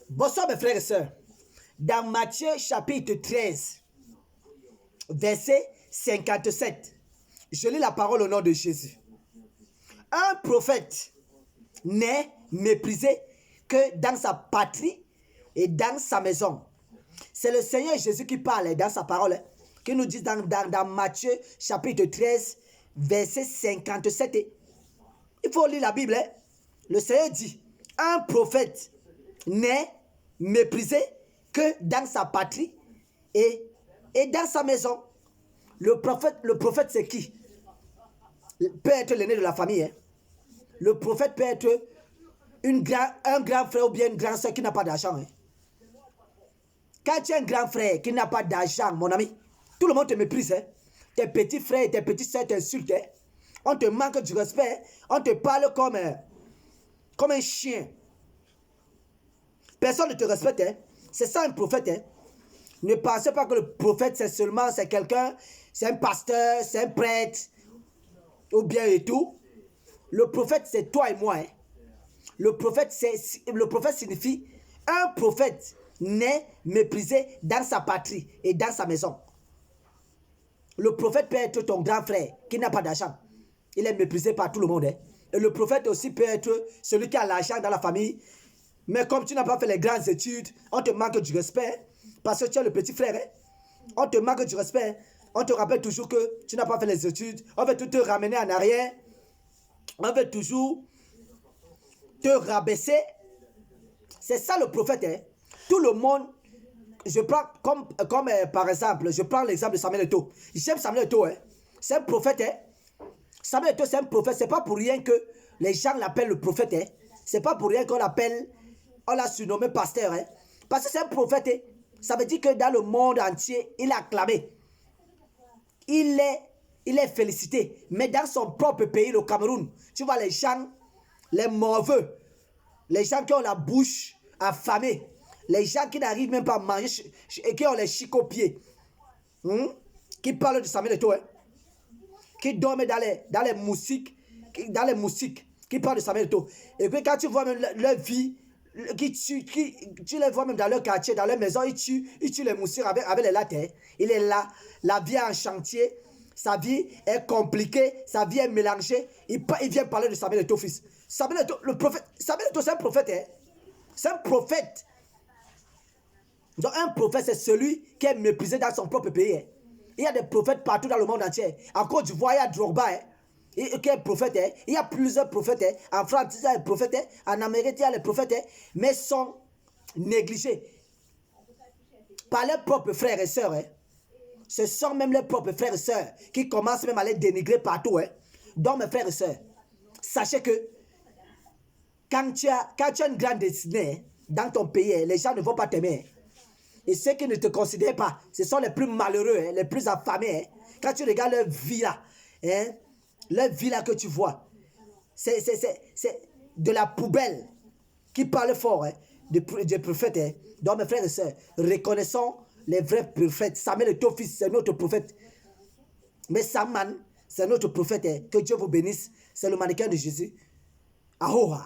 Bonsoir mes frères et sœurs. Dans Matthieu chapitre 13, verset 57, je lis la parole au nom de Jésus. Un prophète n'est méprisé que dans sa patrie et dans sa maison. C'est le Seigneur Jésus qui parle dans sa parole, qui nous dit dans Matthieu chapitre 13, verset 57. Il faut lire la Bible. Le Seigneur dit, un prophète n'est méprisé que dans sa patrie et dans sa maison. Le prophète c'est qui? Peut être l'aîné de la famille. Le prophète peut être un grand frère ou bien une grande soeur qui n'a pas d'argent. Quand tu es un grand frère qui n'a pas d'argent, mon ami, tout le monde te méprise. Tes petits frères et tes petites soeurs t'insultent. On te manque du respect. On te parle comme un chien. Personne ne te respecte. C'est ça un prophète. Ne pensez pas que le prophète c'est quelqu'un, c'est un pasteur, c'est un prêtre, ou bien et tout. Le prophète c'est toi et moi. Le prophète signifie un prophète n'est méprisé dans sa patrie et dans sa maison. Le prophète peut être ton grand frère qui n'a pas d'argent. Il est méprisé par tout le monde. Et le prophète aussi peut être celui qui a l'argent dans la famille. Mais comme tu n'as pas fait les grandes études, on te manque du respect. Parce que tu es le petit frère. On te manque du respect. On te rappelle toujours que tu n'as pas fait les études. On veut tout te ramener en arrière. On veut toujours te rabaisser. C'est ça le prophète. Tout le monde, je prends comme par exemple, je prends l'exemple de Samuel Eto'o. J'aime Samuel Eto'o. C'est un prophète. Samuel Eto'o, c'est un prophète. C'est pas pour rien que les gens l'appellent le prophète. C'est pas pour rien qu'on l'a surnommé pasteur. Parce que c'est un prophète. Ça veut dire que dans le monde entier, il est acclamé. Il est félicité. Mais dans son propre pays, le Cameroun, tu vois les gens, les mauvais, les gens qui ont la bouche affamée, les gens qui n'arrivent même pas à manger et qui ont les chics aux pieds, qui parlent de Samuel Eto'o, qui dorment dans les moustiques, qui parlent de Samuel Eto'o. Et puis quand tu vois même leur vie, tu les vois même dans leur quartier, dans leur maison, ils tuent les moustiques avec les lattes. Il est là, la vie est en chantier, sa vie est compliquée, sa vie est mélangée. Il vient parler de Samuel Eto'o, fils. Samuel Eto'o, le prophète, Samuel Eto'o, c'est un prophète. C'est un prophète. Donc un prophète, c'est celui qui est méprisé dans son propre pays. Il y a des prophètes partout dans le monde entier. En Côte d'Ivoire, il y a Drogba, qui est prophète. Il y a plusieurs prophètes. En France, il y a des prophètes. En Amérique, il y a des prophètes. Mais sont négligés par leurs propres frères et sœurs. Ce sont même leurs propres frères et sœurs qui commencent même à les dénigrer partout. Donc mes frères et sœurs, sachez que quand tu as une grande destinée dans ton pays, les gens ne vont pas t'aimer. Et ceux qui ne te considèrent pas, ce sont les plus malheureux, les plus affamés. Quand tu regardes leur vie là, leur vie là que tu vois, c'est de la poubelle qui parle fort des prophètes. Donc mes frères et sœurs, reconnaissons les vrais prophètes. Samuel Eto'o, fils, c'est notre prophète. Mais Saman, c'est notre prophète. Que Dieu vous bénisse. C'est le mannequin de Jésus. Ahoa.